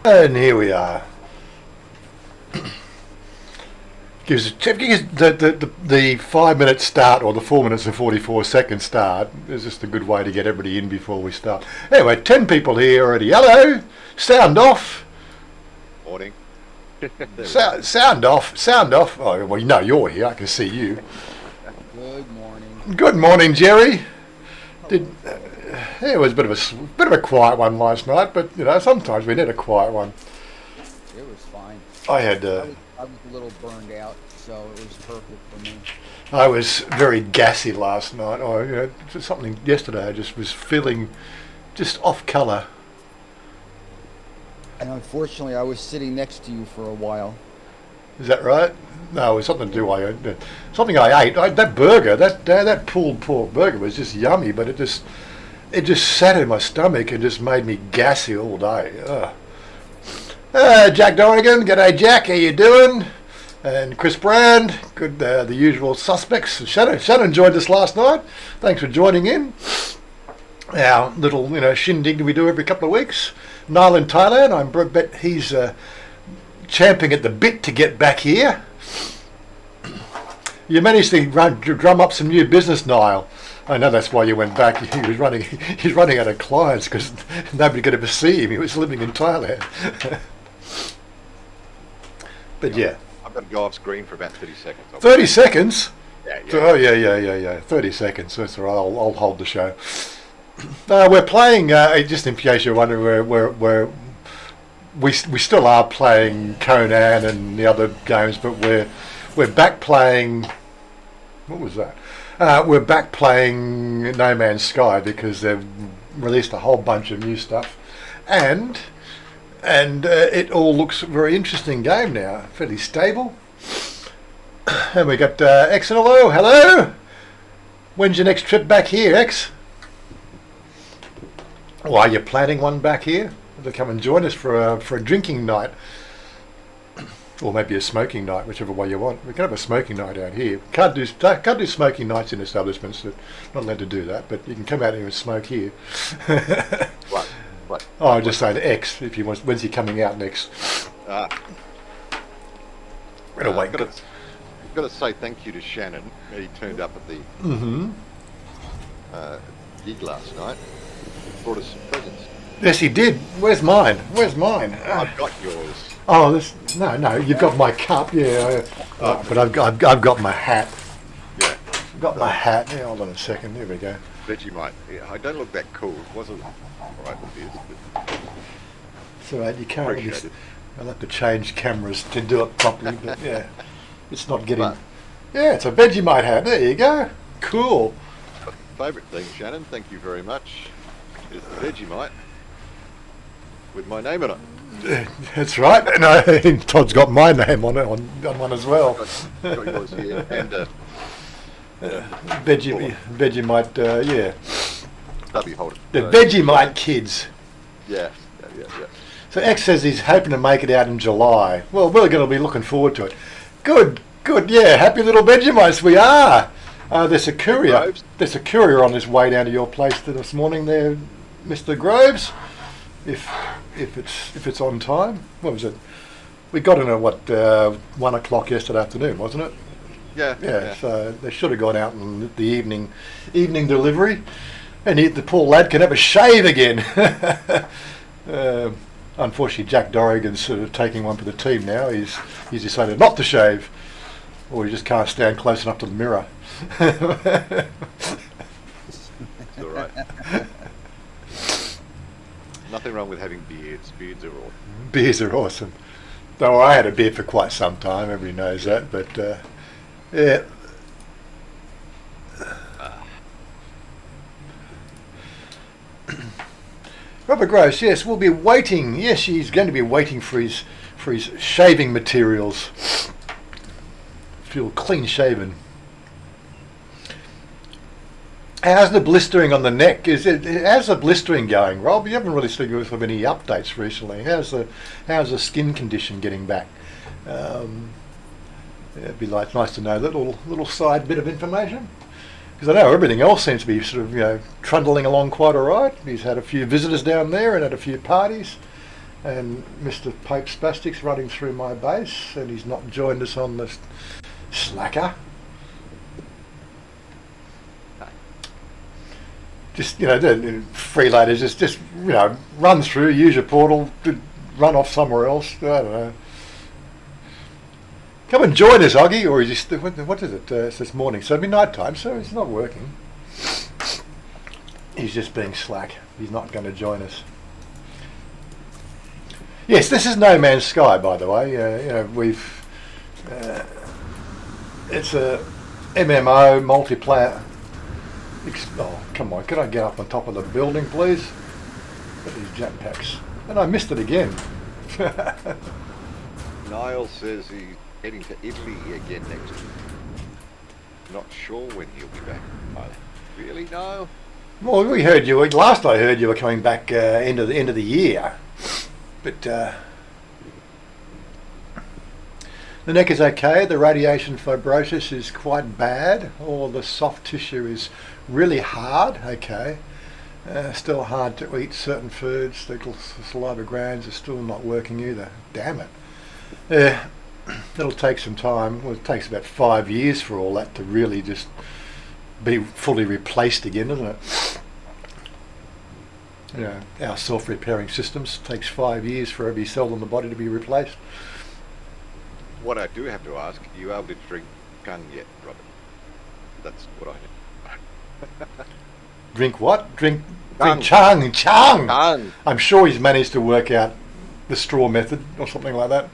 And here we are. Gives the 5 minute start, or the 4 minutes and 44 second start is just a good way to get everybody in before we start. Anyway, 10 people here already. Hello, sound off. Morning. Sound off. Oh, well, you know you're here. I can see you. Good morning. Good morning, Jerry. It was a bit of a quiet one last night, but you know sometimes we need a quiet one. It was fine. I was a little burned out, so it was perfect for me. I was very gassy last night. Just something yesterday. I just was feeling just off colour. And unfortunately, I was sitting next to you for a while. Is that right? No, it was something to do. Something I ate. That burger, that pulled pork burger was just yummy, but it just sat in my stomach and just made me gassy all day. Jack Dorrigan, g'day Jack, how you doing? And Chris Brand, good. The usual suspects. Shannon joined us last night. Thanks for joining in. Our little shindig we do every couple of weeks. Niall in Thailand. I bet he's champing at the bit to get back here. You managed to drum up some new business, Niall. I know that's why you went back. He's running out of clients because nobody could ever see him. He was living in Thailand. But yeah. I've got to go off screen for about 30 seconds. 30 seconds? Yeah. Oh, yeah. 30 seconds. That's all right. I'll hold the show. We're playing, just in case you're wondering, we still are playing Conan and the other games, but we're back playing. What was that? We're back playing No Man's Sky because they've released a whole bunch of new stuff, and it all looks a very interesting game now. Fairly stable. And we got X and hello. When's your next trip back here, X? Well, are you planning one back here to come and join us for a drinking night, or maybe a smoking night, whichever way you want? We can have a smoking night out here. Can't do smoking nights in establishments. They're not allowed to do that, but you can come out here and smoke here. What? Oh, I was just saying to X, if you want. When's he coming out next? I've got to say thank you to Shannon. He turned up at the gig last night. Brought us some presents. Yes, he did. Where's mine? I've got yours. Oh, no. You've got my cup, yeah. But I've got my hat. Yeah. I've got my hat. Yeah, hold on a second. There we go. Vegemite. Yeah, I don't look that cool. It wasn't alright with this, but It's alright. You can't really. appreciate it. I'll have to change cameras to do it properly. But yeah, it's not getting. But Yeah, it's a Vegemite hat. There you go. Cool. my favourite thing, Shannon, thank you very much, is the Vegemite with my name on it. That's right. No, Todd's got my name on it on one as well. Got yours here and Vegemite. Yeah. W holder. The Vegemite kids. Yeah. So X says he's hoping to make it out in July. Well, we're going to be looking forward to it. Good. Yeah, happy little Vegemites we are. There's a courier. There's a courier on his way down to your place this morning there, Mr. Groves. If it's on time. What was it? We got in at 1 o'clock yesterday afternoon, wasn't it? Yeah. So they should have gone out in the evening delivery, and the poor lad can have a shave again. Unfortunately, Jack Dorrigan's sort of taking one for the team now. He's decided not to shave, or he just can't stand close enough to the mirror. It's all right. Nothing wrong with having beards. Beards are awesome. Beers are awesome. Though I had a beard for quite some time, everybody knows that, but yeah. Robert Gross, yes, we'll be waiting. Yes, he's going to be waiting for his shaving materials. Feel clean shaven. How's the blistering on the neck? How's the blistering going, Rob? You haven't really seen of any updates recently. How's the skin condition getting back? It'd be nice to know that little side bit of information, because I know everything else seems to be sort of trundling along quite all right. He's had a few visitors down there and had a few parties. And Mr. Pope Spastic's running through my base, and he's not joined us on the slacker. Just, you know, the freeloaders just you know, run through, use your portal, run off somewhere else. I don't know. Come and join us, Oggy, or is he still, what is it? It's this morning, so it'll be night time, so it's not working. He's just being slack. He's not going to join us. Yes, this is No Man's Sky, by the way. You know, we've it's a MMO multiplayer. Oh, come on! Can I get up on top of the building, please? Got these jetpacks, and I missed it again. Niall says he's heading to Italy again next week. Not sure when he'll be back. Really, Niall? Well, we heard you. Last I heard, you were coming back end of the year, but the neck is okay. The radiation fibrosis is quite bad. All the soft tissue is really hard. Okay, still hard to eat certain foods. The saliva glands are still not working either. Damn it. It'll take some time. Well, it takes about 5 years for all that to really just be fully replaced again, doesn't it? You know, our self-repairing systems takes 5 years for every cell in the body to be replaced. What I do have to ask, are you able to drink gun yet, Robert? That's what I need. Drink what? Drink Gung. Chang. Gung. I'm sure he's managed to work out the straw method or something like that.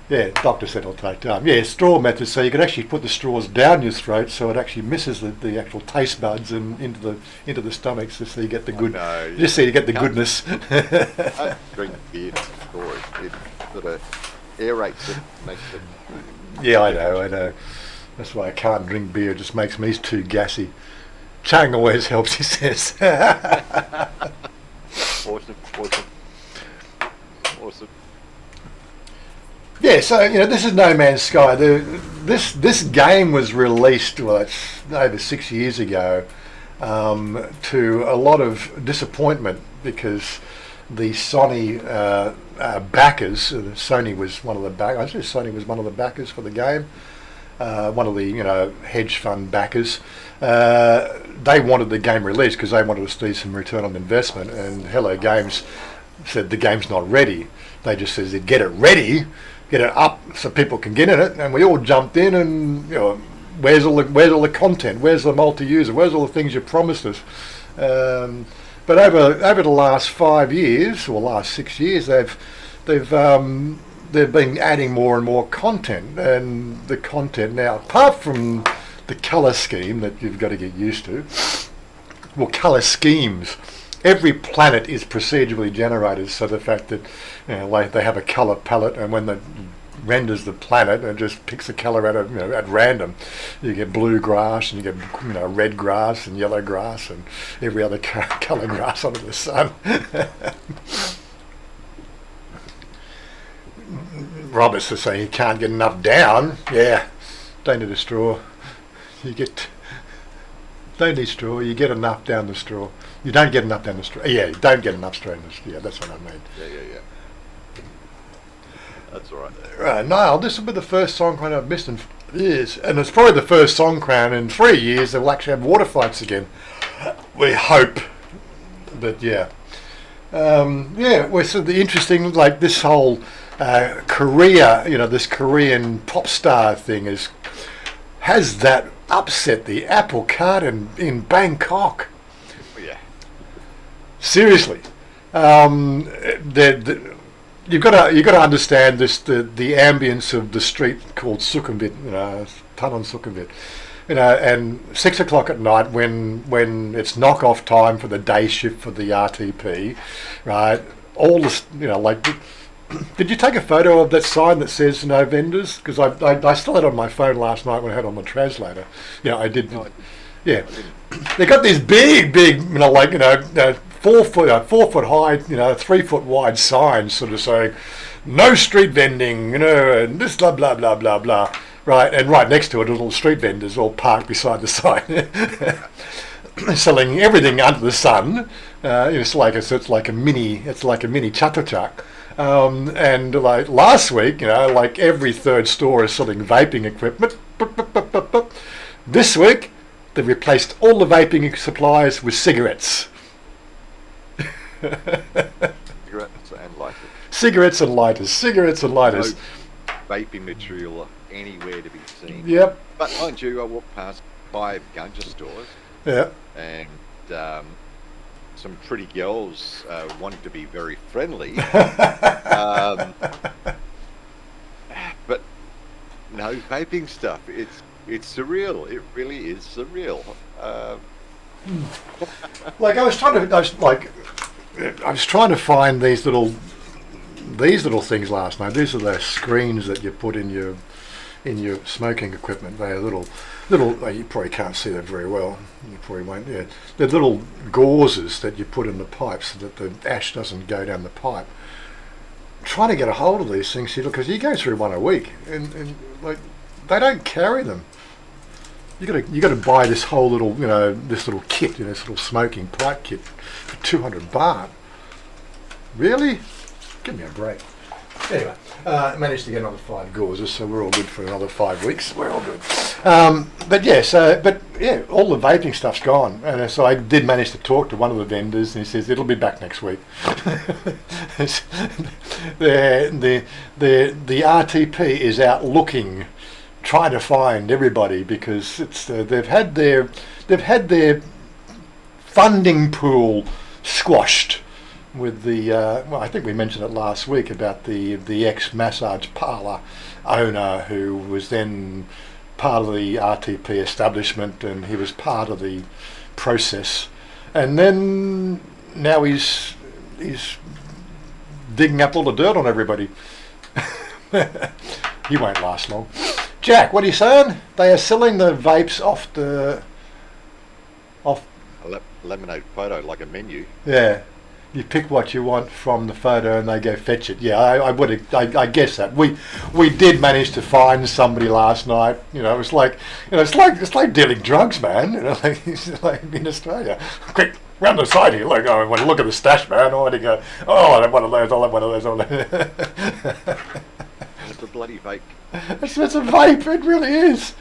Yeah, doctor said it'll take time. Yeah, straw method, so you could actually put the straws down your throat so it actually misses the actual taste buds and into the stomach, so you get the good. No, just so you get the goodness. I drink beer for it. It sort of aerates it, makes it. Yeah, I know. That's why I can't drink beer. It just makes me too gassy. Chang always helps, he says. Awesome. Yeah, so you know, this is No Man's Sky. This game was released, well, it's over 6 years ago, to a lot of disappointment because the Sony backers, Sony was one of the backers. I say Sony was one of the backers for the game. One of the hedge fund backers. They wanted the game released because they wanted to see some return on investment. And Hello Games said the game's not ready. They just said get it ready. Get it up so people can get in it, and we all jumped in. And where's all the content? Where's the multi-user? Where's all the things you promised us? But over the last 5 years or last 6 years, they've been adding more and more content, and the content now, apart from the colour scheme that you've got to get used to, well, colour schemes. Every planet is procedurally generated, so the fact that they have a colour palette, and when it renders the planet, it just picks a colour out of at random. You get blue grass, and you get red grass and yellow grass and every other colour grass under the sun. Roberts is saying he can't get enough down. Yeah, don't need a straw. Don't need straw. You get enough down the straw. You don't get enough down the straw. Yeah, you don't get enough straw in the straw. Yeah, that's what I mean. Yeah. That's all right. Right, Niall, this will be the first song crown I've missed in years, and it's probably the first song crown in 3 years that we'll actually have water fights again. We hope, but yeah. We're sort of the interesting, like this whole Korea, this Korean pop star thing has that upset the apple cart in Bangkok. Yeah. Seriously, you've got to understand this the ambience of the street called Sukhumvit, Tanon Sukhumvit, and 6 o'clock at night when it's knock-off time for the day shift for the RTP, right? All this, did you take a photo of that sign that says no vendors? Because I still had it on my phone last night when I had it on the translator. I did. No, yeah, they got these big, 4 foot high, 3 foot wide signs, sort of saying, no street vending, and this blah blah blah blah blah, right? And right next to it, little street vendors all parked beside the sign. selling everything under the sun. It's like a mini chatuchak. And like last week, like every third store is selling vaping equipment. This week, they've replaced all the vaping supplies with cigarettes. Cigarettes and lighters. Cigarettes and lighters. Cigarettes and lighters. No vaping material anywhere to be seen. Yep. But mind you, I walked past 5 ganja stores. Yeah. And some pretty girls wanting to be very friendly. But no vaping stuff. It's surreal. It really is surreal. Like I was trying to find these little things last night. These are the screens that you put in your smoking equipment. They're little. You probably can't see them very well. You probably won't. Yeah, they're little gauzes that you put in the pipe so that the ash doesn't go down the pipe. Trying to get a hold of these things, because you go through one a week, and like they don't carry them. You got to buy this whole little this little kit, this little smoking pipe kit for 200 baht. Really? Give me a break. Anyway, managed to get another 5 gauzes, so we're all good for another 5 weeks. We're all good. But all the vaping stuff's gone, and so I did manage to talk to one of the vendors, and he says it'll be back next week. the RTP is out looking, trying to find everybody, because it's they've had their funding pool squashed with the I think we mentioned it last week about the ex-massage parlour owner who was then part of the RTP establishment, and he was part of the process, and then now he's digging up all the dirt on everybody. He won't last long. Jack, what are you saying? They are selling the vapes off A lemonade photo, like a menu. Yeah. You pick what you want from the photo and they go fetch it. Yeah, I guess that. We did manage to find somebody last night. It's like dealing drugs, man. It's like in Australia. Quick, round the side here. Like, I want to look at the stash, man. I want to go, I have one of those, I'll have one of those. It's a bloody vape. It's a vape, it really is.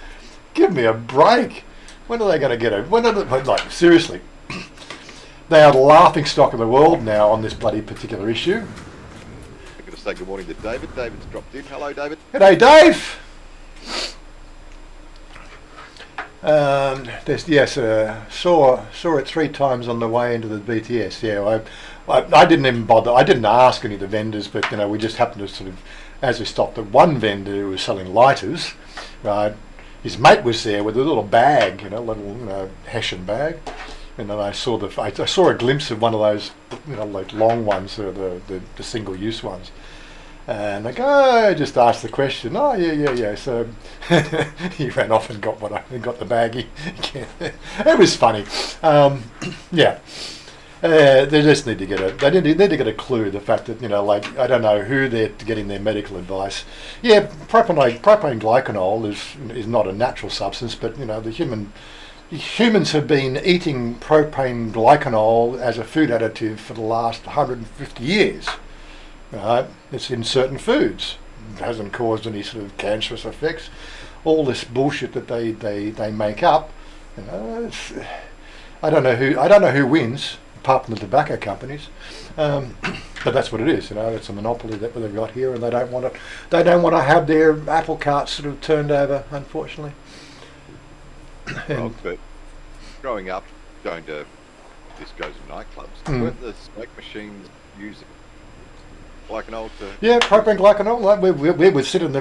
Give me a break. When are they going to get it? Like, seriously. They are the laughing stock of the world now on this bloody particular issue. I'm going to say good morning to David. David's dropped in. Hello, David. G'day, Dave. Saw it 3 times on the way into the BTS. Yeah, I didn't even bother. I didn't ask any of the vendors, but we just happened to sort of, as we stopped at one vendor who was selling lighters, right? His mate was there with a little bag, little Hessian bag. And then I saw a glimpse of one of those, like long ones, the single-use ones. And I just asked the question. Oh yeah. So he ran off and got the baggie. It was funny. Yeah. They just need to get a clue. The fact that I don't know who they're getting their medical advice. Yeah, propane glycanol is not a natural substance, but humans have been eating propane glycanol as a food additive for the last 150 years. Right? It's in certain foods. It hasn't caused any sort of cancerous effects. All this bullshit that they make up. I don't know who wins, apart from the tobacco companies. But that's what it is. It's a monopoly that they've got here, and they don't want to have their apple cart sort of turned over, unfortunately. Well, but growing up, going to discos and nightclubs, weren't the smoke machines using glycanol to? Yeah, propane glycanol. Like we would sit in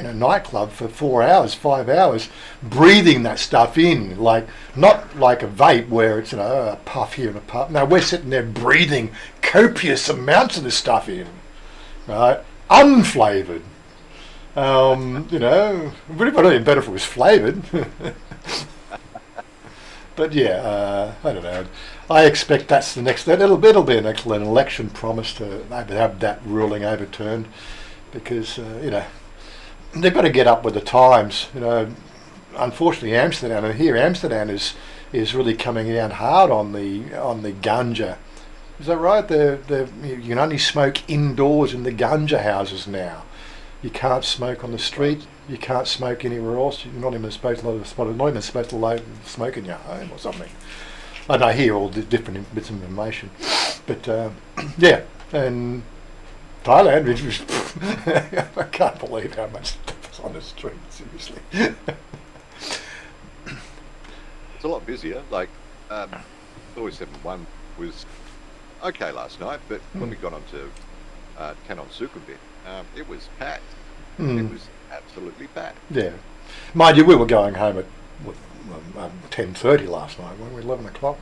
a nightclub for 4 hours, 5 hours, breathing that stuff in, like not like a vape where it's a puff here and a puff. No, we're sitting there breathing copious amounts of this stuff in, right? Unflavoured. Would have been better if it was flavoured. But yeah, I don't know. I expect that's the next. It'll be an election promise to have that ruling overturned, because they've got to get up with the times. unfortunately Amsterdam, and here Amsterdam is really coming down hard on the ganja. Is that right? You can only smoke indoors in the ganja houses now. You can't smoke on the street. You can't smoke anywhere else. You're not even supposed to light smoke in your home or something. I know here all the different bits of information, but yeah, and Thailand, I can't believe how much stuff is on the street. Seriously, It's a lot busier. Like, 071 was okay last night, but when we got onto Canon Sukhumvit, it was packed. It was absolutely packed. Yeah, mind you, we were going home at 10:30 last night, weren't we? 11 o'clock.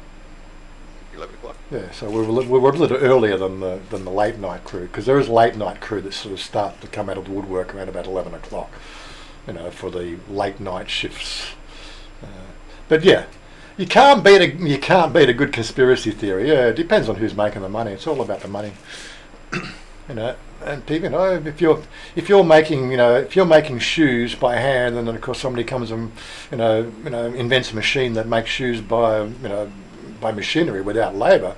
11 o'clock. Yeah, so we were a little earlier than the late night crew, because there is late night crew that sort of start to come out of the woodwork around about 11 o'clock, for the late night shifts. But yeah, you can't beat a good conspiracy theory. Yeah, it depends on who's making the money. It's all about the money. And people, if you're making shoes by hand, and then of course somebody comes and invents a machine that makes shoes by machinery without labour,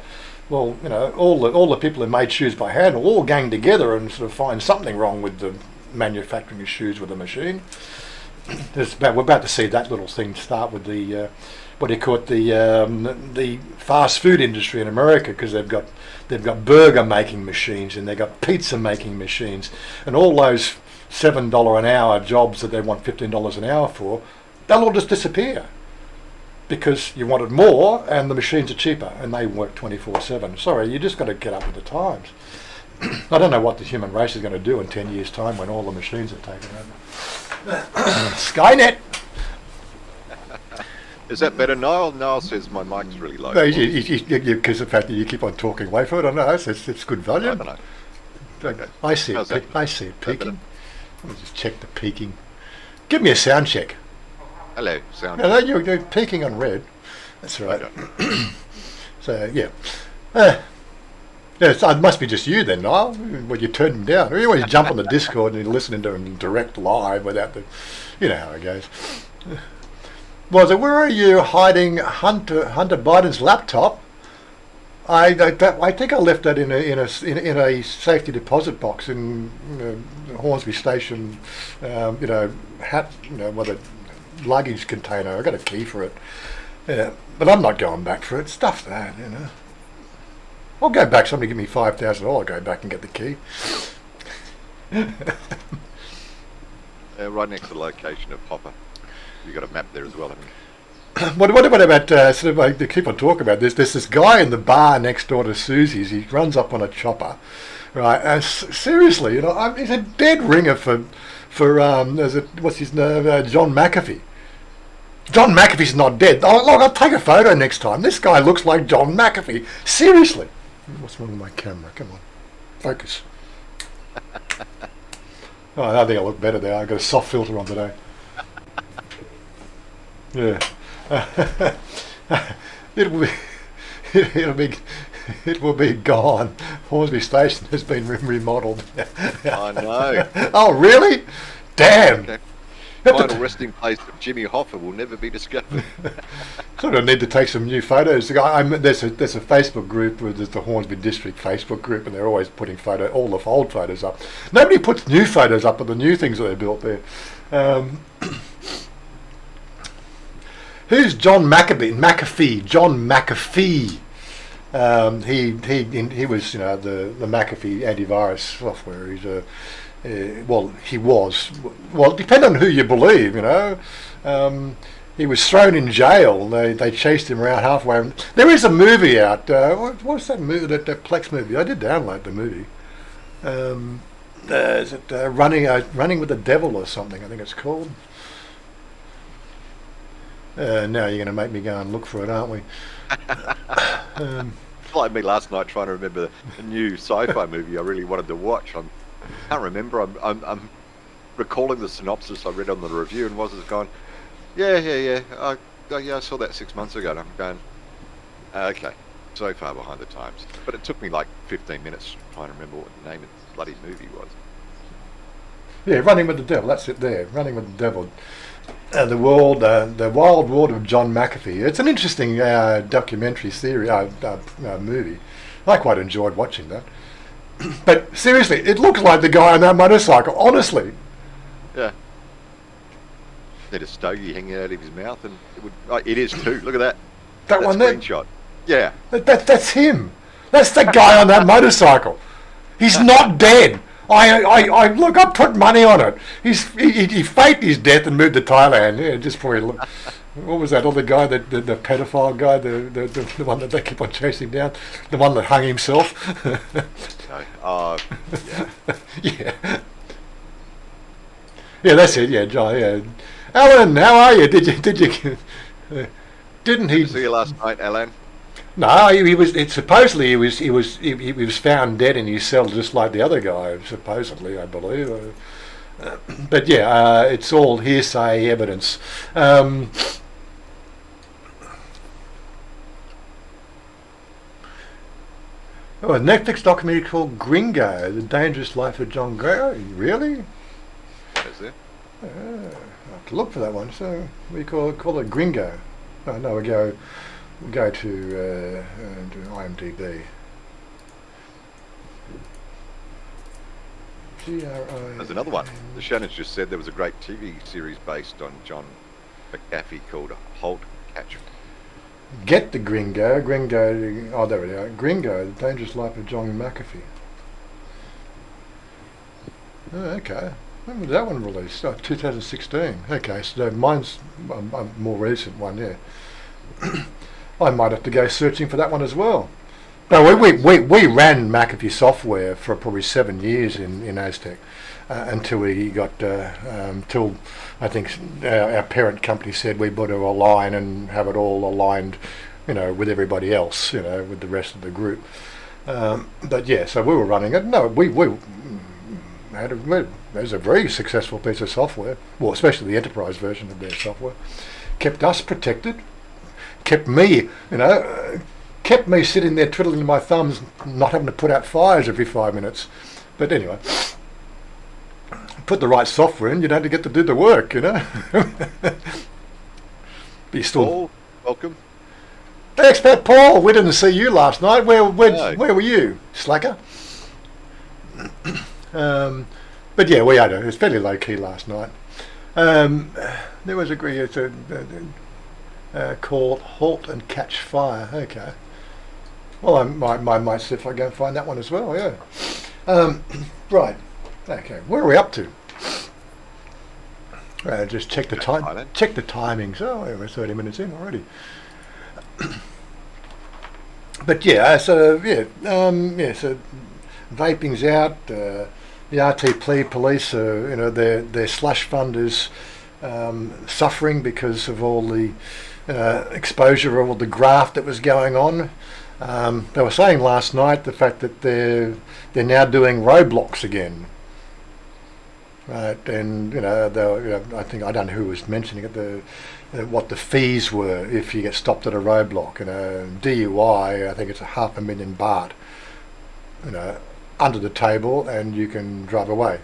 well, all the people who made shoes by hand will all gang together and sort of find something wrong with the manufacturing of shoes with a machine. We're about to see that little thing start with the the fast food industry in America, because they've got burger making machines and they've got pizza making machines, and all those $7 an hour jobs that they want $15 an hour for, they'll all just disappear because you wanted more and the machines are cheaper and they work 24/7. Sorry, you just got to get up with the times. I don't know what the human race is going to do in 10 years' time when all the machines are taken over. Skynet! Is that better, Niall? Niall says my mic's really low. No, because the fact that you keep on talking away from it, I know, it's good volume. I don't know. Okay. I see How's it. that? I see it peaking. Let me just check the peaking. Give me a sound check. Hello, sound. No, you're peaking on red. That's right. Okay. So yeah. Yes, it must be just you then, Niall. When you turn them down, or when you jump on the Discord and you're listening to them direct live without the, you know how it goes. Wazza, where are you hiding Hunter Biden's laptop? I think I left that in a safety deposit box in Hornsby Station, with a luggage container. I got a key for it, but I'm not going back for it. Stuff that, I'll go back. Somebody give me $5,000. I'll go back and get the key. Right next to the location of Hopper. You got a map there as well, haven't you? What about sort of like they keep on talking about this? There's this guy in the bar next door to Susie's. He runs up on a chopper, right? And seriously, he's a dead ringer for what's his name? John McAfee. John McAfee's not dead. Oh, look, I'll take a photo next time. This guy looks like John McAfee. Seriously. What's wrong with my camera? Come on, focus. Oh, I think I look better there. I've got a soft filter on today. Yeah. It will be gone. Hornsby Station has been remodelled. I know. Oh, really? Damn. Okay. Final resting place of Jimmy Hoffa will never be discovered. Sort of need to take some new photos. There's a Facebook group, there's the Hornsby District Facebook group, and they're always putting all the old photos up. Nobody puts new photos up of the new things that they built there. Who's John McAfee? John McAfee. He was the McAfee antivirus software. He was. Well, depending on who you believe, he was thrown in jail. They chased him around halfway. There is a movie out. What's that movie? That Plex movie? I did download the movie. Is it Running with the Devil or something? I think it's called. Now you're going to make me go and look for it, aren't we? Like me last night trying to remember a new sci-fi movie I really wanted to watch. I can't remember. I'm recalling the synopsis I read on the review, and Wazza's gone, yeah. I saw that 6 months ago, and I'm going, okay, so far behind the times. But it took me like 15 minutes trying to remember what the name of the bloody movie was. Yeah, Running with the Devil. That's it there. Running with the Devil. The Wild World of John McAfee. It's an interesting documentary movie. I quite enjoyed watching that. But seriously, it looks like the guy on that motorcycle. Honestly. Yeah. Had a stogie hanging out of his mouth, and it is too. Look at that. That one there. Screenshot. Yeah. That's him. That's the guy on that motorcycle. He's not dead. I look. I put money on it. He faked his death and moved to Thailand. Yeah, just for what was that other guy? The pedophile guy. The one that they keep on chasing down. The one that hung himself. No. Yeah. Yeah, that's it. Yeah, John. Yeah. Alan, how are you? Did you? Didn't he? See you last night, Alan. No, he was. Supposedly he was found dead in his cell, just like the other guy. Supposedly, I believe. But yeah, it's all hearsay evidence. Oh, a Netflix documentary called Gringo: The Dangerous Life of John Gray. Really? Is there? I have to look for that one. So we call it Gringo. Oh, no, we go to IMDb. There's another one. The Shannon's just said there was a great TV series based on John McAfee called Halt, Catch. Get the Gringo. Oh, there we are. Gringo: The Dangerous Life of John McAfee. Oh, okay. When was that one released? Oh, 2016. Okay, so mine's a more recent one, yeah. I might have to go searching for that one as well. No, we ran McAfee software for probably 7 years in Aztec until we got till I think our parent company said we better align and have it all aligned, with everybody else, with the rest of the group. But yeah, so we were running it. No, we it was a very successful piece of software. Well, especially the enterprise version of their software. Kept us protected. Kept me sitting there twiddling my thumbs, not having to put out fires every 5 minutes. But anyway, put the right software in, you don't get to do the work, But you still. Paul, welcome. Hey, expat Paul, we didn't see you last night. Where were you, slacker? But yeah, it was fairly low key last night. There was called Halt and Catch Fire. Okay. Well, I might see if I go and find that one as well. Yeah. Right. Okay. Where are we up to? Just check the time. Check the timings. Oh, we're 30 minutes in already. But yeah. So vaping's out. The RTP police are, their slush fund is suffering because of all the exposure of all the graft that was going on. They were saying last night the fact that they're now doing roadblocks again, right? And I think I don't know who was mentioning it. What the fees were if you get stopped at a roadblock. DUI, I think it's 500,000 baht. Under the table, and you can drive away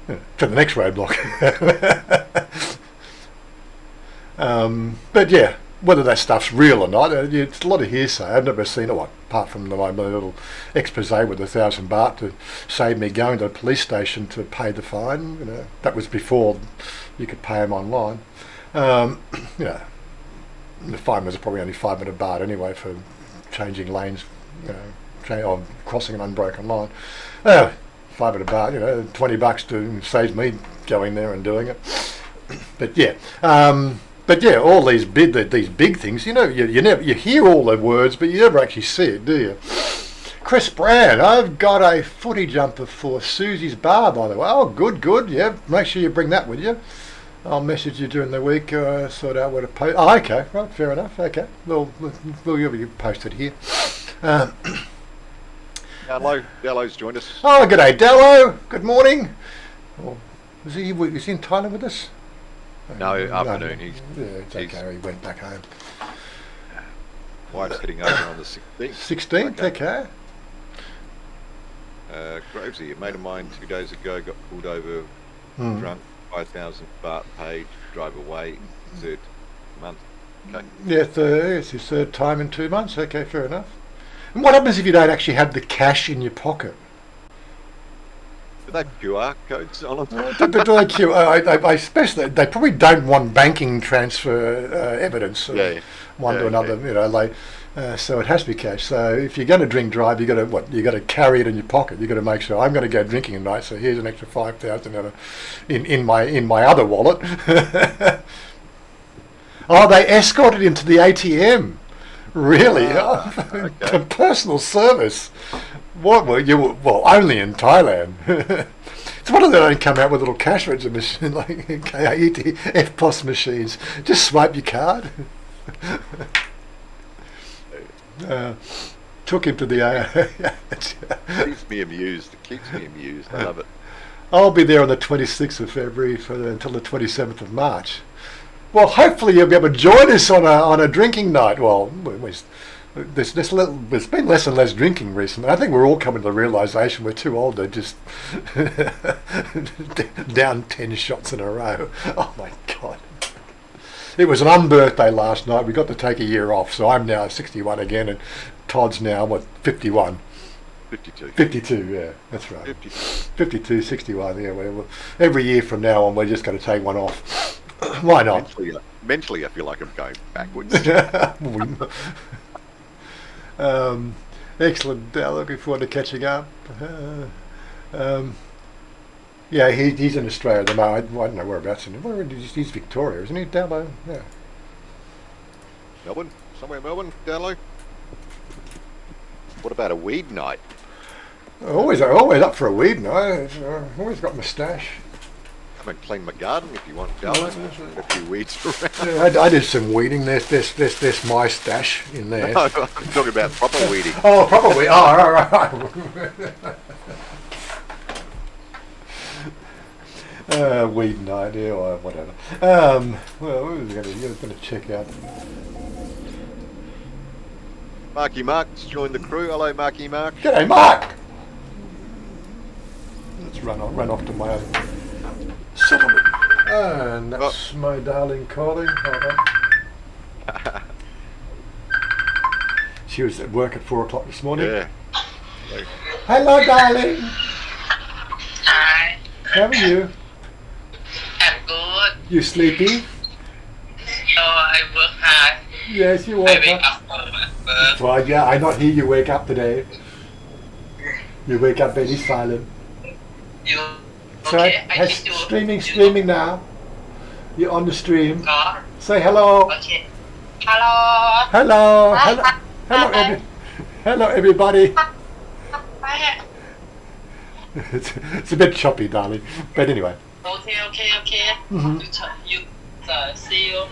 to the next roadblock. But yeah, whether that stuff's real or not, it's a lot of hearsay. I've never seen it, apart from my little expose with 1,000 baht to save me going to the police station to pay the fine. That was before you could pay them online. The fine was probably only 500 baht anyway for changing lanes. Or crossing an unbroken line. 500 baht, $20 to save me going there and doing it. But yeah, all these big things, you hear all the words, but you never actually see it, do you? Chris Brand, I've got a footy jumper for Susie's bar, by the way. Oh, good, yeah. Make sure you bring that with you. I'll message you during the week, sort out where to post. Oh, okay, right, fair enough. Okay, we'll be posted here. Dallo's joined us. Oh, good day, Dallo. Good morning. Oh, is he in Thailand with us? No, afternoon. It's okay. He went back home. Wife's heading over on the 16th. 16th, okay. Gravesy, a mate of mine 2 days ago got pulled over drunk, 5,000 baht paid, drive away, third month. Okay. Yeah, it's his third time in 2 months. Okay, fair enough. And what happens if you don't actually have the cash in your pocket? Do they have QR codes on them? I especially, they probably don't want banking transfer evidence of one to another. Okay. You know, like so it has to be cash. So if you're going to drink drive, you got to You got to carry it in your pocket. You got to make sure I'm going to go drinking tonight. So here's an extra 5,000 in my other wallet. Oh, they escorted him to the ATM. Really? Okay. Personal service. What were you? Well, only in Thailand. It's one of they don't come out with little cash register machine like FPOS machines. Just swipe your card. Took him to the. Keeps me amused. It keeps me amused. I love it. I'll be there on the 26th of February until the 27th of March. Well, hopefully you'll be able to join us on a drinking night. Well, there's been less and less drinking recently. I think we're all coming to the realisation we're too old to just down 10 shots in a row. Oh my God. It was an unbirthday last night. We got to take a year off, so I'm now 61 again, and Todd's now, 51? 52. 52, yeah, that's right. 52. 52, 61, yeah. Every year from now on, we're just going to take one off. Why not? Mentally, I feel like I'm going backwards. Excellent. Looking forward to catching up. Yeah, he's in Australia at the moment. I don't know whereabouts. He's Victoria, isn't he? Down low. Yeah. Melbourne? Somewhere in Melbourne? Down low? What about a weed night? Always up for a weed night. Always got moustache. Come and clean my garden if you want, Dallo. A few weeds around. Yeah, I did some weeding. There's my stash in there. No, I'm talking about proper weeding. Oh, probably. Oh, right. Weed night, yeah, or whatever. Well, what was I going to check out? Marky Mark's joined the crew. Hello, Marky Mark. G'day, Mark. Let's run off to my own settlement. And that's my darling calling. Hold on. She was at work at 4 o'clock this morning. Yeah. Hello, darling. Hi, How are you? I'm good. You sleepy? I work hard. Yes, you I woke wake up. up from work. Well, yeah, I not hear you wake up today. You wake up very silent. You So okay? I need to streaming now. You're on the stream. God. Say hello. Okay. Hello. Hello. Hi. Hello. Hello, everybody. Hi. It's a bit choppy, darling. But anyway. Okay. Mhm. See you.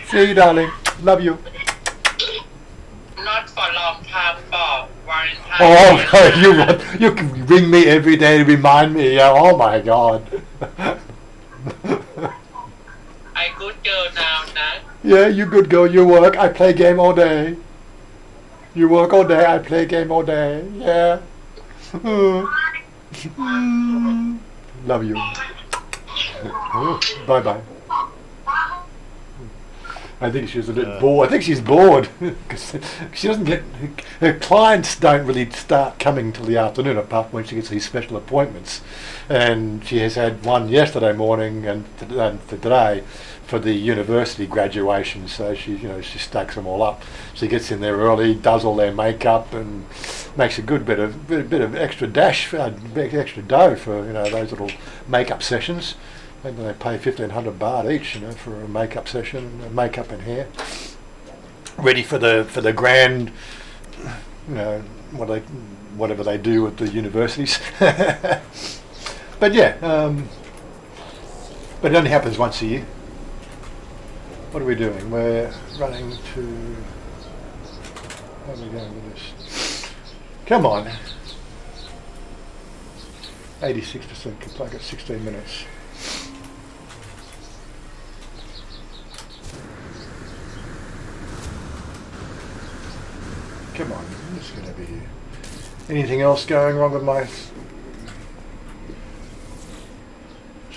See you, darling. Love you. Not for long time, for Valentine's Oh, you can ring me every day to remind me. Yeah. Oh my God. I good girl now. Yeah, you good girl. You work. I play game all day. You work all day. I play game all day. Yeah. Love you. Bye bye. I think she's a bit bored. I think she's bored because she doesn't get her clients don't really start coming till the afternoon, apart from when she gets these special appointments. And she has had one yesterday morning and today for the university graduation. So she stacks them all up. She gets in there early, does all their makeup, and makes a good bit of extra extra dough for those little makeup sessions. And they pay 1,500 baht each, for a makeup session, makeup and hair. Ready for the grand, whatever they do at the universities. But yeah, but it only happens once a year. What are we doing? We're running to. How are we going with this? Come on. 86% complete. I got 16 minutes. Come on, let's get over here. Anything else going wrong with my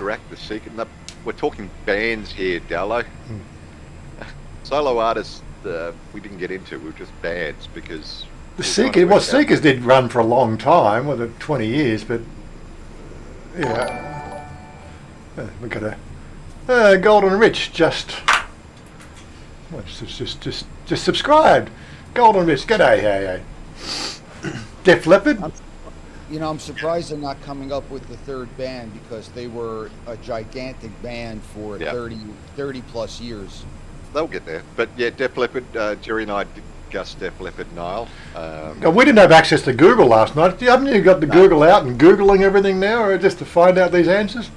correct. The secret. We're talking bands here, Dallo. Solo artists we didn't get into. We were just bands because The Seekers did run for a long time, 20 years, but yeah, we got a Golden Rich just subscribed. Golden Rich, g'day, hey. Def Leppard. I'm surprised they're not coming up with the third band because they were a gigantic band for 30 plus years. They'll get there. But yeah, Def Leppard, Jerry and I discussed Def Leppard, Niall. We didn't have access to Google last night. Haven't you got the Google out and Googling everything now, or just to find out these answers?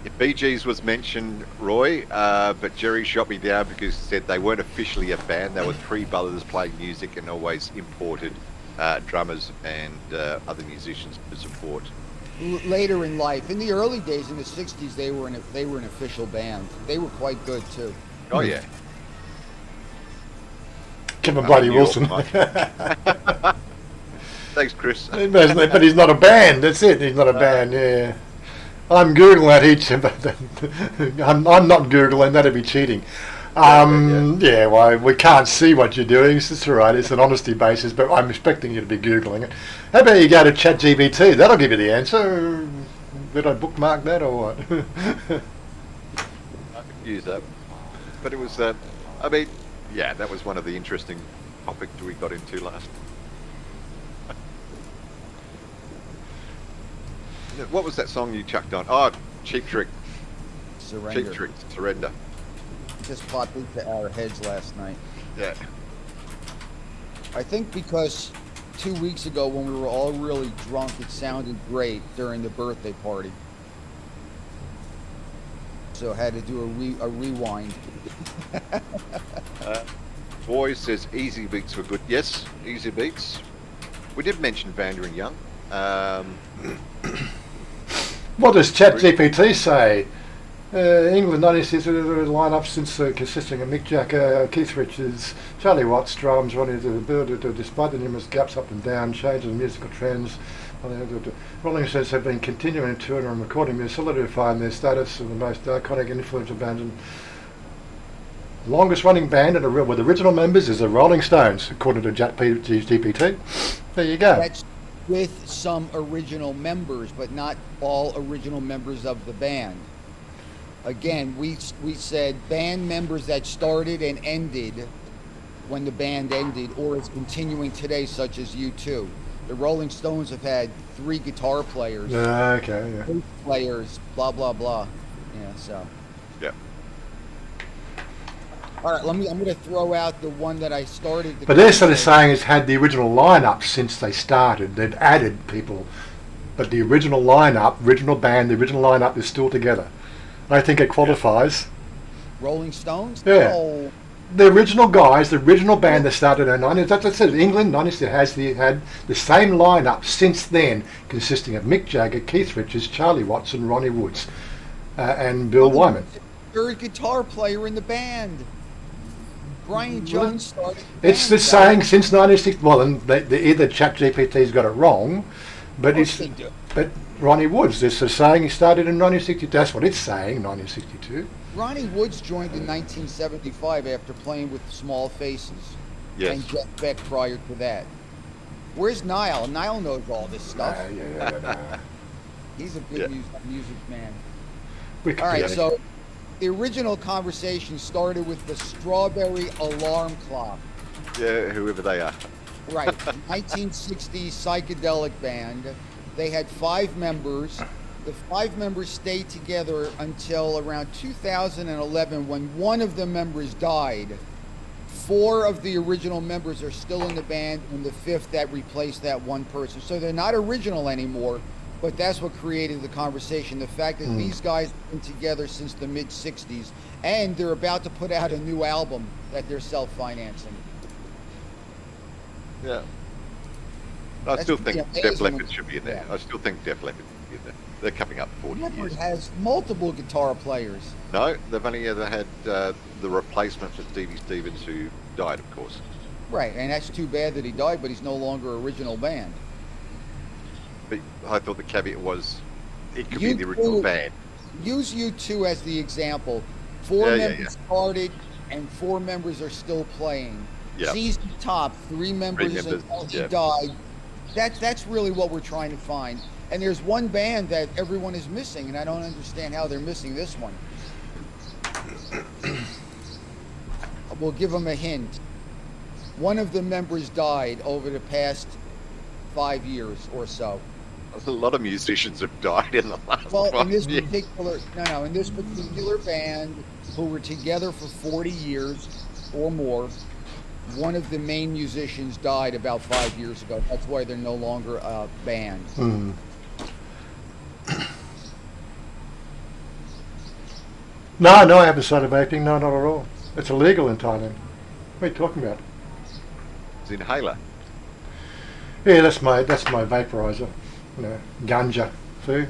Yeah, Bee Gees was mentioned, Roy, but Jerry shot me down because he said they weren't officially a band. They were three brothers playing music and always imported drummers and other musicians to support. Later in life, in the early days, in the '60s, they were an official band. They were quite good too. Oh yeah. Kevin Bloody Wilson. Thanks, Chris. But he's not a band. That's it. He's not a band. Yeah. I'm googling that each, but I'm not googling. That'd be cheating. Yeah, well, we can't see what you're doing. It's all right. It's an honesty basis, but I'm expecting you to be googling it. How about you go to ChatGPT? That'll give you the answer. Did I bookmark that or what? I could use that, but it was. Yeah, that was one of the interesting topics we got into last. What was that song you chucked on? Oh, Cheap Trick. Surrender. Cheap Trick, Surrender. Just popped into our heads last night. Yeah. I think because 2 weeks ago when we were all really drunk, it sounded great during the birthday party. So I had to do a rewind. Boy says Easy Beats were good. Yes, Easy Beats. We did mention Vander and Young. What does ChatGPT say? England 96 line-up since consisting of Mick Jagger, Keith Richards, Charlie Watts, drums, Ronnie the Builder, despite the numerous gaps up and down, changes in musical trends. Rolling Stones have been continuing to tour and recording music, solidifying their status of the most iconic and influential band. And the longest running band with original members is the Rolling Stones, according to ChatGPT. There you go. That's with some original members, but not all original members of the band. Again, we said band members that started and ended when the band ended or is continuing today, such as U2. The Rolling Stones have had 3 guitar players, okay, 8 players, blah, blah, blah. Yeah, so. Yeah. All right, I'm going to throw out the one that I started. But they're sort of saying it's had the original lineup since they started. They've added people, but the original lineup, original band, the original lineup is still together. I think it qualifies. Rolling Stones? Yeah. Oh. The original guys, the original band that started in the 90s, that's what I said, England 90s had the same lineup since then, consisting of Mick Jagger, Keith Richards, Charlie Watts and Ronnie Woods, and Bill Wyman. Third guitar player in the band. Brian Jones started. It's the saying since 96. Well, and either ChatGPT's got it wrong, but but Ronnie Woods. It's the saying he started in 1962. That's what it's saying, 1962. Ronnie Woods joined in 1975 after playing with Small Faces. Yes. And Jeff Beck prior to that. Where's Niall? Niall knows all this stuff. He's a good music man. All right, so the original conversation started with the Strawberry Alarm Clock. Yeah, whoever they are. Right, 1960s psychedelic band. They had 5 members. The 5 members stayed together until around 2011 when one of the members died. 4 of the original members are still in the band and the 5th that replaced that one person. So they're not original anymore, but that's what created the conversation. The fact that these guys have been together since the mid-60s and they're about to put out a new album that they're self-financing. Yeah. I still think Def Leppard should be in there. I still think Def Leppard should be in there. They're coming up 40 Leppard years. has multiple guitar players. No, they've only ever had the replacement for Stevie Stevens, who died, of course. Right, and that's too bad that he died, but he's no longer original band. But I thought the caveat was it could be the original band. use you two as the example. Four Yeah, members started, and 4 members are still playing. Yeah. ZZ Top, 3 members members, until he yeah. died. That's really what we're trying to find. And there's one band that everyone is missing, and I don't understand how they're missing this one. We'll give them a hint. One of the members died over the past 5 years or so. A lot of musicians have died in the last Well, in 5 this years. particular in this particular band, who were together for 40 years or more, one of the main musicians died about 5 years ago. That's why they're no longer a band. Hmm. No, I haven't started vaping. No, not at all. It's illegal in Thailand. What are you talking about? It's inhaler. Yeah, that's my vaporizer. You know, ganja. See,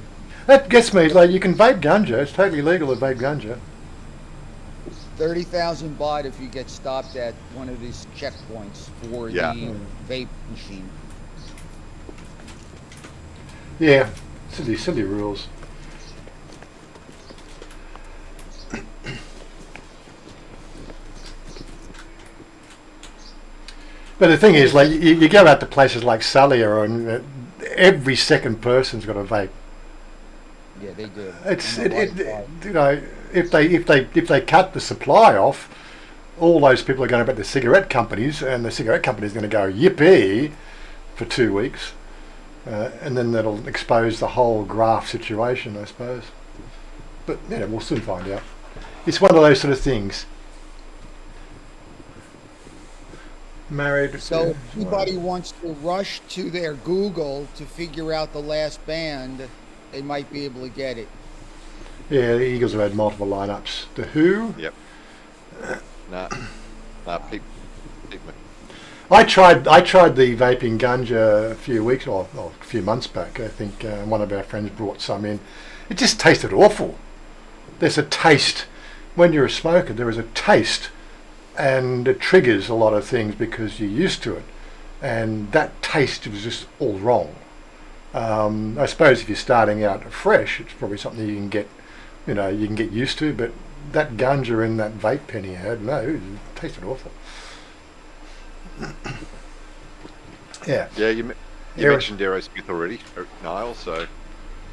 that gets me. Like, you can vape ganja. It's totally legal to vape ganja. 30,000 baht if you get stopped at one of these checkpoints for Yeah. the vape machine. Yeah, silly rules. But the thing is, like, you go out to places like Salia, and every second person's got a vape. Yeah, they do. It's On the right side. you know, if they cut the supply off, all those people are going back to cigarette companies, and the cigarette companies are going to go yippee for 2 weeks, and then that'll expose the whole graft situation, I suppose. But yeah, we'll soon find out. It's one of those sort of things. Married. So if anybody wants to rush to their Google to figure out the last band, they might be able to get it. Yeah, the Eagles have had multiple lineups. The Who. Yep. Nah, people. I tried the vaping ganja a few weeks or a few months back. I think one of our friends brought some in. It just tasted awful. There's a taste when you're a smoker. There is a taste, and it triggers a lot of things because you're used to it. And that taste was just all wrong. I suppose if you're starting out fresh, it's probably something you can get, you can get used to. But that ganja in that vape pen he had, no, it tasted awful. Yeah. Yeah, you mentioned Aerosmith already, Niall. So,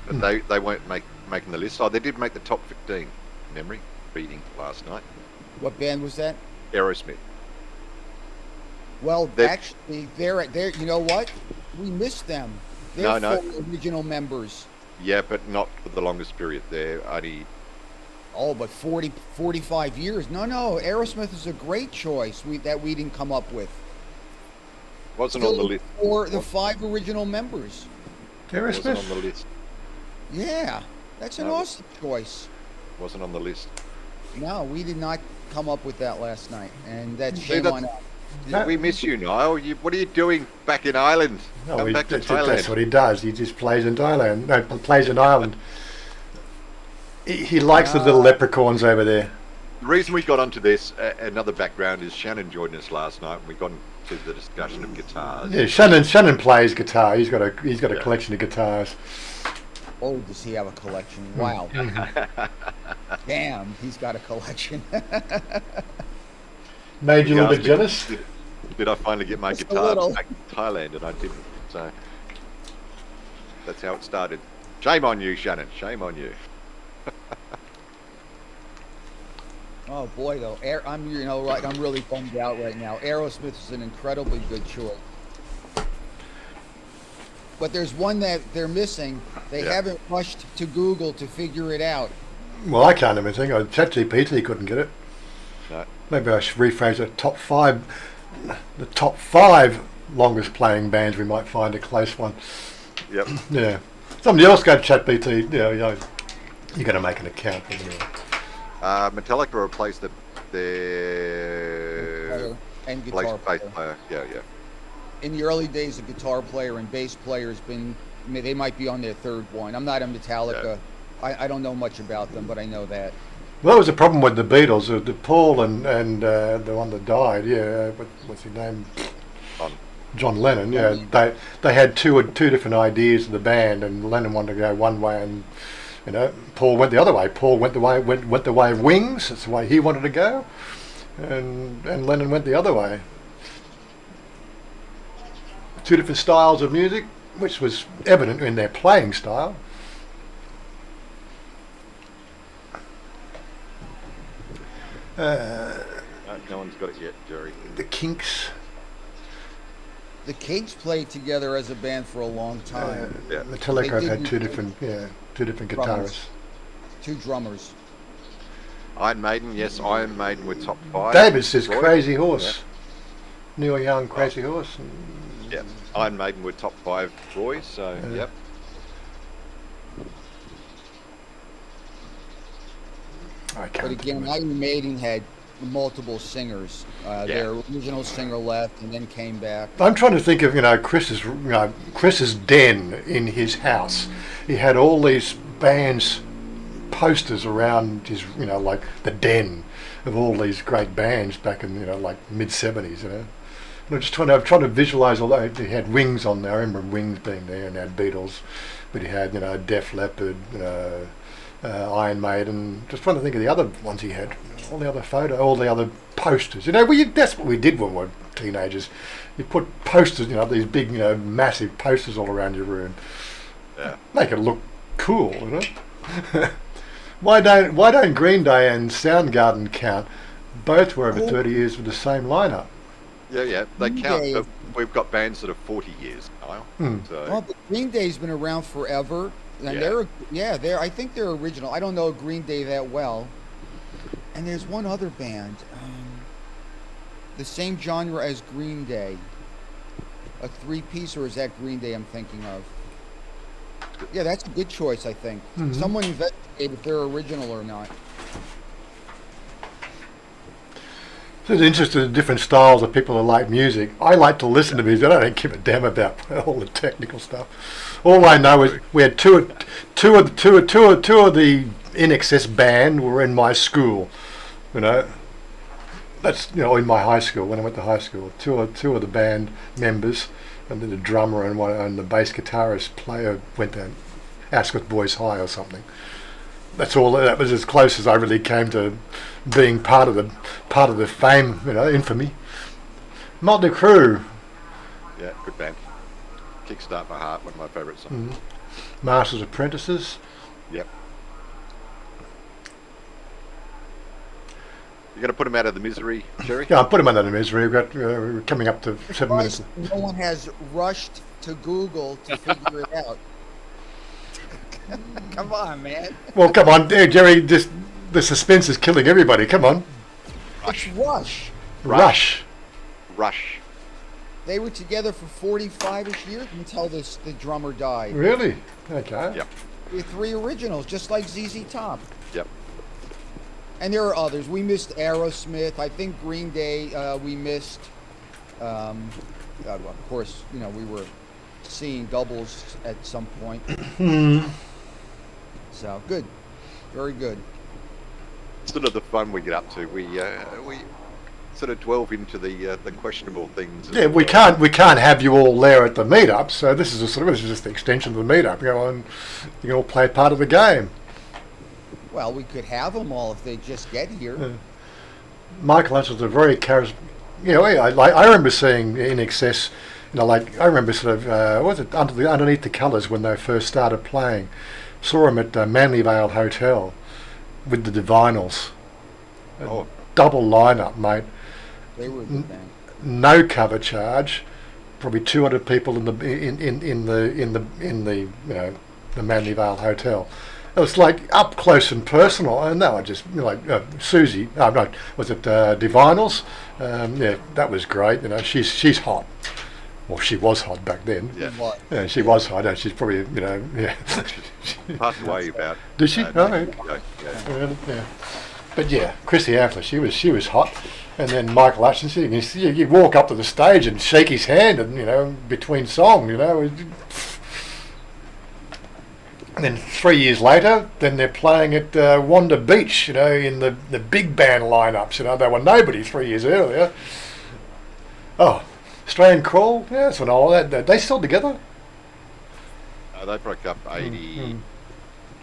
but they weren't making the list. Oh, they did make the top 15. Memory reading last night. What band was that? Aerosmith. Well, They're- actually, they're you know what? We missed them. They're No. 4 original members. Yeah, but not for the longest period. They're only. Oh, but 40, 45 years. No, Aerosmith is a great choice that we didn't come up with. Wasn't on the list. For the 5 original members. Wasn't on Aerosmith. the list. Yeah, that's an No. awesome choice. Wasn't on the list. No, we did not come up with that last night, and that's See, shame that's- on us. We miss you, Niall. What are you doing back in Ireland? No, Come back to that's Thailand. what he does. He just plays in Thailand. No, plays in Ireland. He likes the little leprechauns over there. The reason we got onto this, another background, is Shannon joined us last night, and we got into the discussion of guitars. Yeah, Shannon plays guitar. He's got a Yeah. collection of guitars. Oh, does he have a collection? Wow. Damn, he's got a collection. Made you a little bit He jealous? asked me, Did I finally get my Just a guitar little. back to Thailand? And I didn't. So that's how it started. Shame on you, Shannon. Shame on you. Oh boy, though, I'm I'm really bummed out right now. Aerosmith is an incredibly good choice, but there's one that they're missing. They Yeah. haven't rushed to Google to figure it out. Well, I can't even think. ChatGPT couldn't get it. No. Maybe I should rephrase it. The top five longest playing bands. We might find a close one. Yep. Yeah. Somebody else go to ChatGPT. You got to make an account. Anyway. Metallica replaced their And guitar bass player. player. Yeah. In the early days, a guitar player and bass player has been. They might be on their 3rd one. I'm not a Metallica. I don't know much about them, but I know that. Well, that was a problem with the Beatles. The Paul and the one that died. Yeah, what's his name? John Lennon. Yeah, they had two different ideas of the band, and Lennon wanted to go one way, and You know, Paul went the other way. Paul went the way of Wings. That's the way he wanted to go, and Lennon went the other way. Two different styles of music, which was evident in their playing style. No one's got it yet, Jerry. The Kinks. The Kinks played together as a band for a long time. Yeah. Metallica They had did two different drummers. guitarists. Two drummers. Iron Maiden, yes, Iron Maiden were top 5. David says Roy? Crazy Horse. Neil Young, Crazy Horse. Yeah, Iron Maiden were top 5 Roy, so yep. I But can't again, remember. Iron Maiden had multiple singers. Their original singer left and then came back. I'm trying to think of Chris's den in his house. He had all these bands posters around his like the den of all these great bands back in like mid-70s. And I'm trying to visualise. Although he had Wings on there, I remember Wings being there, and he had Beatles, but he had Def Leppard, Iron Maiden. Just trying to think of the other ones he had. All the other posters. That's what we did when we were teenagers. You put posters, these big, massive posters all around your room. Yeah. Make it look cool, Why don't Green Day and Soundgarden count? Both were over 30 years with the same lineup. Yeah, they count. Day. But we've got bands that are 40 years now. So, Well, but Green Day's been around forever. And I think they're original. I don't know Green Day that well. And there's one other band, the same genre as Green Day. A three-piece, or is that Green Day I'm thinking of? Yeah, that's a good choice, I think. Mhm. Someone investigate if they're original or not. So it's interesting in different styles of people who like music. I like to listen to music. I don't give a damn about all the technical stuff. All I know is we had two of the In Excess band were in my school. That's in my high school when I went to high school. Two of the band members, and then the drummer and the bass guitarist player went to Asquith Boys High or something. That's all. That was as close as I really came to being part of the fame, infamy. Motley Crue, yeah, good band. Kickstart My Heart, one of my favourite songs. Masters Apprentices. Yep. You're going to put them out of the misery, Jerry? Yeah, I put them under the misery. We're coming up to 7 minutes. No one has rushed to Google to figure it out. Come on, man. Well, come on, Jerry. The suspense is killing everybody. Come on, It's Rush. Rush. Rush. They were together for 45-ish years until the drummer died. Really? Okay. Yep. The three originals, just like ZZ Top. Yep. And there are others. We missed Aerosmith. I think Green Day. We missed. Well, of course, we were seeing doubles at some point. So good, very good. Sort of the fun we get up to. We sort of delve into the questionable things. Yeah, we can't have you all there at the meetup. So this is just the extension of the meetup. You can all play part of the game. Well, we could have them all if they just get here. Michael Hunter's a very charismatic. I remember seeing In Excess. I remember sort of underneath the colours when they first started playing. Saw him at Manly Vale Hotel with the Divinals. Double lineup, mate. They were a good band. No cover charge. Probably 200 people in the Manly Vale Hotel. It was like up close and personal, and they were just Susie. No, was it Divinals? Yeah, that was great. She's hot. Well, she was hot back then. Yeah. Yeah, she was hot. She's probably, yeah. Passed away about. Did she? No, Yeah. Yeah. But yeah, Chrissy Ampler, she was hot. And then Michael Hutchinson, you walk up to the stage and shake his hand, and between songs, And then 3 years later, then they're playing at Wanda Beach, in the big band lineups. They were nobody 3 years earlier. Oh. Australian Crawl, yes, and all that. They still together? They broke up 80.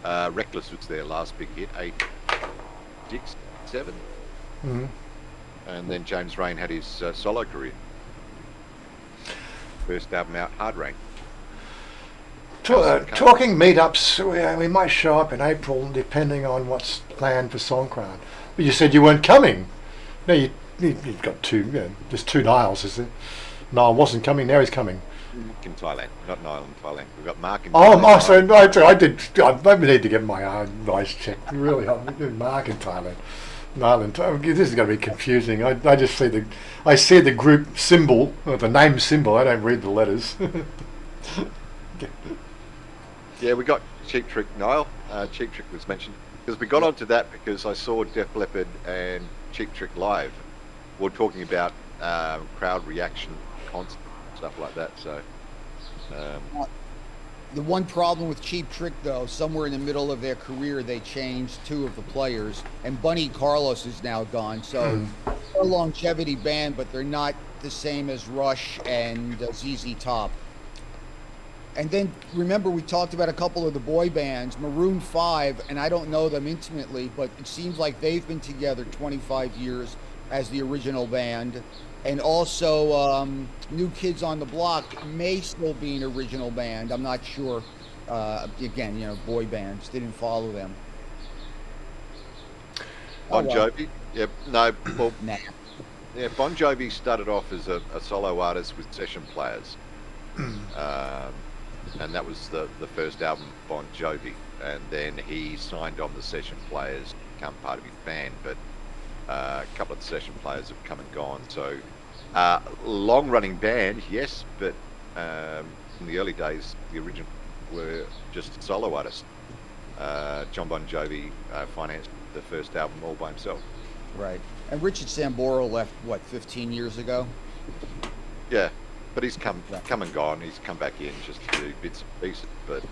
Reckless was their last big hit, 86, 7. Mhm. And then James Rain had his solo career. First album out, Hard Rain. Talking meetups, we might show up in April depending on what's planned for Songkran. But you said you weren't coming. No, you've got there's 2 Niles, is there? Niall wasn't coming, now he's coming. In Thailand, not Niall in Thailand. We've got Mark in Oh, Thailand. I need to get my own eyes checked. Really, I'm doing Mark in Thailand. Niall in Thailand. This is going to be confusing. I just see the group symbol, or the name symbol. I don't read the letters. Yeah, we got Cheap Trick, Niall. Cheap Trick was mentioned. Because we got onto that because I saw Def Leppard and Cheap Trick live. We're talking about crowd reaction, concert, stuff like that. So, The one problem with Cheap Trick, though, somewhere in the middle of their career, they changed 2 of the players, and Bunny Carlos is now gone. So they're a longevity band, but they're not the same as Rush and ZZ Top. And then, remember, we talked about a couple of the boy bands, Maroon 5, and I don't know them intimately, but it seems like they've been together 25 years as the original band. And also, New Kids on the Block may still be an original band. I'm not sure. Again, boy bands. Didn't follow them. Bon Jovi. Yeah, no. Well, Nah. yeah, Bon Jovi started off as a solo artist with session players. And that was the first album, Bon Jovi. And then he signed on the session players to become part of his band. But a couple of the session players have come and gone. So, long-running band, yes, but in the early days, the original were just solo artists. John Bon Jovi financed the first album all by himself. Right. And Richard Sambora left, 15 years ago? Yeah, but he's come and gone. He's come back in just to do bits and pieces. But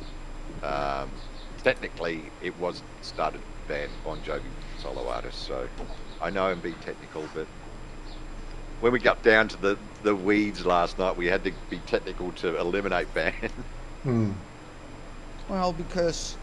technically, it was started band Bon Jovi solo artist. So I know him be technical, but when we got down to the weeds last night, we had to be technical to eliminate band. Well, because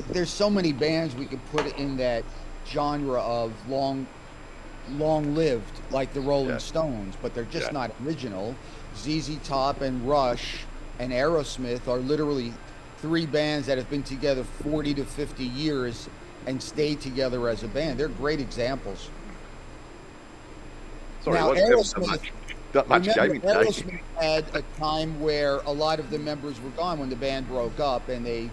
there's so many bands we could put in that genre of long-lived, like the Rolling Stones, but they're just not original. ZZ Top and Rush and Aerosmith are literally 3 bands that have been together 40 to 50 years and stayed together as a band. They're great examples. Sorry, Now, Aerosmith Aerosmith had a time where a lot of the members were gone when the band broke up, and they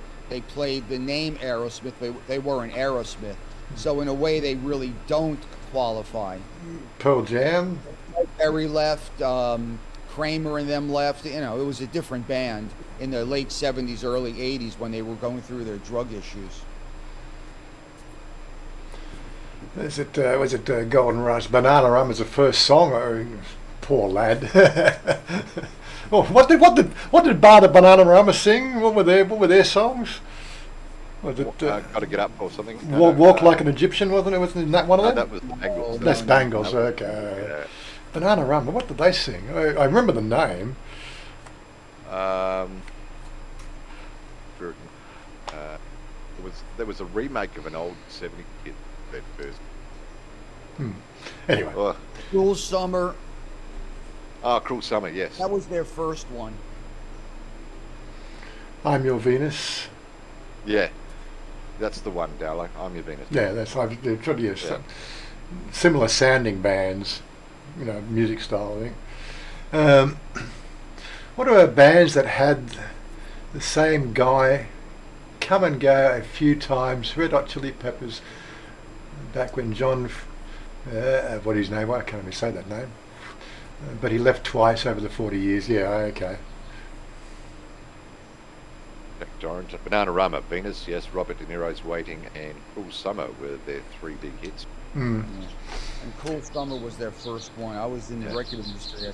played the name Aerosmith. They weren't Aerosmith. So in a way, they really don't qualify. Pearl Jam. Perry left. Kramer and them left. It was a different band in the late 70s, early 80s when they were going through their drug issues. Was it Golden Rush? Banana Rum was the first song. Oh, poor lad. Oh, what did Bada Banana Rama sing? What were their songs? Was it Gotta Get Up or something? Walk Like an Egyptian? Wasn't it? Wasn't that one of them? That was the Bangles. That's Bangles. Okay. Yeah. Banana Rama. What did they sing? I remember the name. There was a remake of an old 70s hit that first. Anyway. Cruel Summer. Cruel Summer, yes. That was their first one. I'm Your Venus. Yeah, that's the one, Dowler. I'm Your Venus. Yeah, similar sounding bands, music style, I think. What about bands that had the same guy come and go a few times? Red Hot Chili Peppers, back when John, what his name? I can't even say that name. But he left twice over the 40 years. Yeah, okay. Jack Torrance, Bananarama, Venus, yes, Robert De Niro's Waiting, and Cruel Summer were their 3 big hits. And Cruel Summer was their first one. I was in the record industry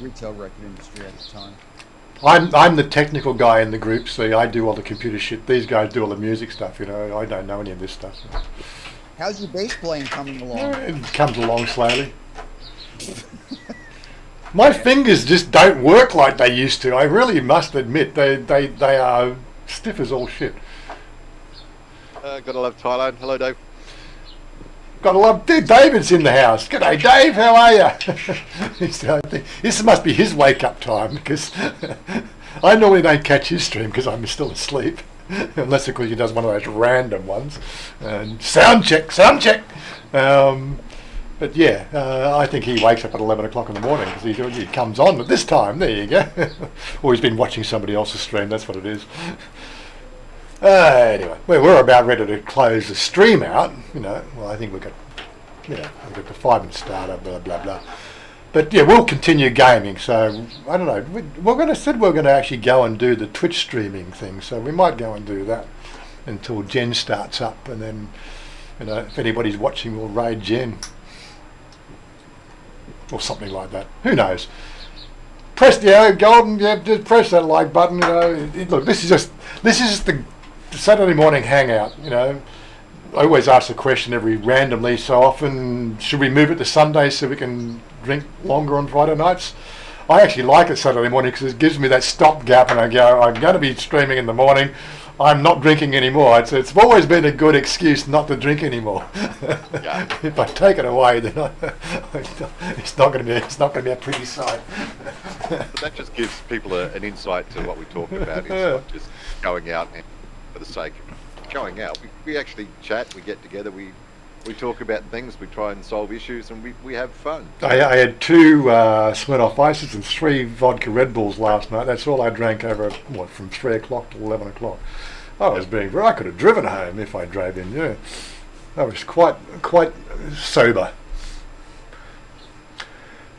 retail record industry at the time. I'm the technical guy in the group, so I do all the computer shit. These guys do all the music stuff, I don't know any of this stuff. How's your bass playing coming along? It comes along slowly. My fingers just don't work like they used to. I really must admit they are stiff as all shit. Gotta love Thailand. Hello, Dave. Gotta love David's in the house. G'day, Dave. How are you? This must be his wake-up time because I normally don't catch his stream because I'm still asleep, unless of course he does one of those random ones. And sound check. But yeah, I think he wakes up at 11 o'clock in the morning because he comes on at this time. There you go. Or he's been watching somebody else's stream. That's what it is. Anyway, we're about ready to close the stream out. Well, I think we've got the 5-minute starter, blah blah blah. But yeah, we'll continue gaming. So I don't know. We're going to actually go and do the Twitch streaming thing. So we might go and do that until Jen starts up, and then if anybody's watching, we'll raid Jen or something like that. Who knows? Press Golden. Yeah, just press that like button. Look, this is just the Saturday morning hangout. I always ask the question randomly so often, should we move it to Sunday so we can drink longer on Friday nights? I actually like it Saturday morning because it gives me that stopgap, and I go, I'm going to be streaming in the morning. I'm not drinking anymore. It's always been a good excuse not to drink anymore. Yeah. If I take it away, then it's not going to be a pretty sight. But that just gives people an insight to what we talk about. It's not just going out and for the sake of going out. We actually chat, we get together, we talk about things, we try and solve issues, and we have fun. I had 2 Smirnoff Ices and 3 vodka Red Bulls last night. That's all I drank over, from 3 o'clock to 11 o'clock. I could have driven home if I drove in, yeah. I was quite sober.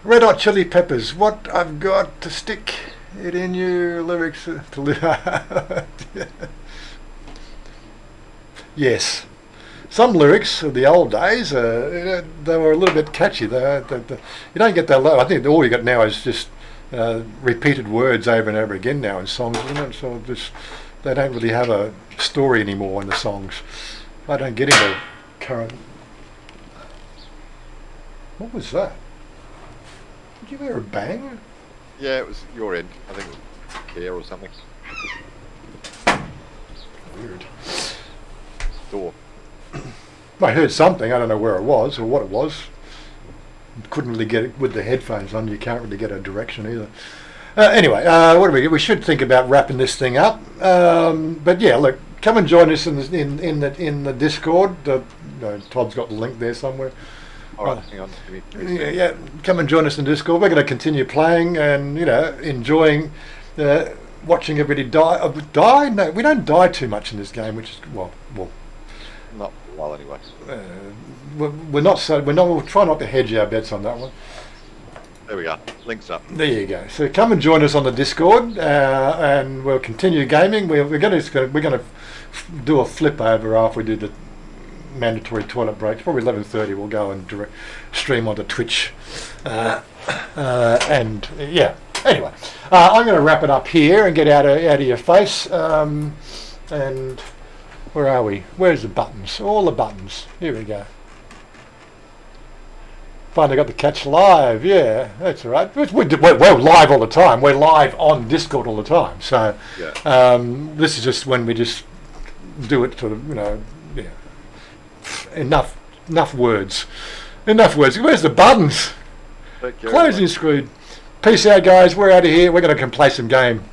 Red Hot Chili Peppers, what I've got to stick it in you, lyrics to live. Yes. Some lyrics of the old days, they were a little bit catchy. You don't get that low. I think all you got now is just repeated words over and over again now in songs, isn't it? So they don't really have a story anymore in the songs. I don't get into current. What was that? Did you hear a bang? Yeah, it was your end. I think it was Care or something. Weird. Door. I heard something. I don't know where it was or what it was. Couldn't really get it with the headphones on. You can't really get a direction either. Anyway, what do we do? We should think about wrapping this thing up. But yeah, look, come and join us in the Discord. Todd's got the link there somewhere. All right, hang on. Yeah, come and join us in Discord. We're going to continue playing and enjoying watching everybody die. Die? No, we don't die too much in this game, which is well. Not for a while anyway. We'll try not to hedge our bets on that one. There we are. Links up. There you go. So come and join us on the Discord, and we'll continue gaming. We're going to do a flip over after we do the mandatory toilet breaks. Probably 11:30. We'll go and stream onto Twitch, and yeah. Anyway, I'm going to wrap it up here and get out of your face. And where are we? Where's the buttons? All the buttons. Here we go. Finally got the catch live. Yeah, that's all right. We're live all the time. We're live on Discord all the time. So yeah. This is just when we just do it sort of, yeah. Enough words. Enough words. Where's the buttons? Closing screwed. Peace out, guys. We're out of here. We're going to come play some game.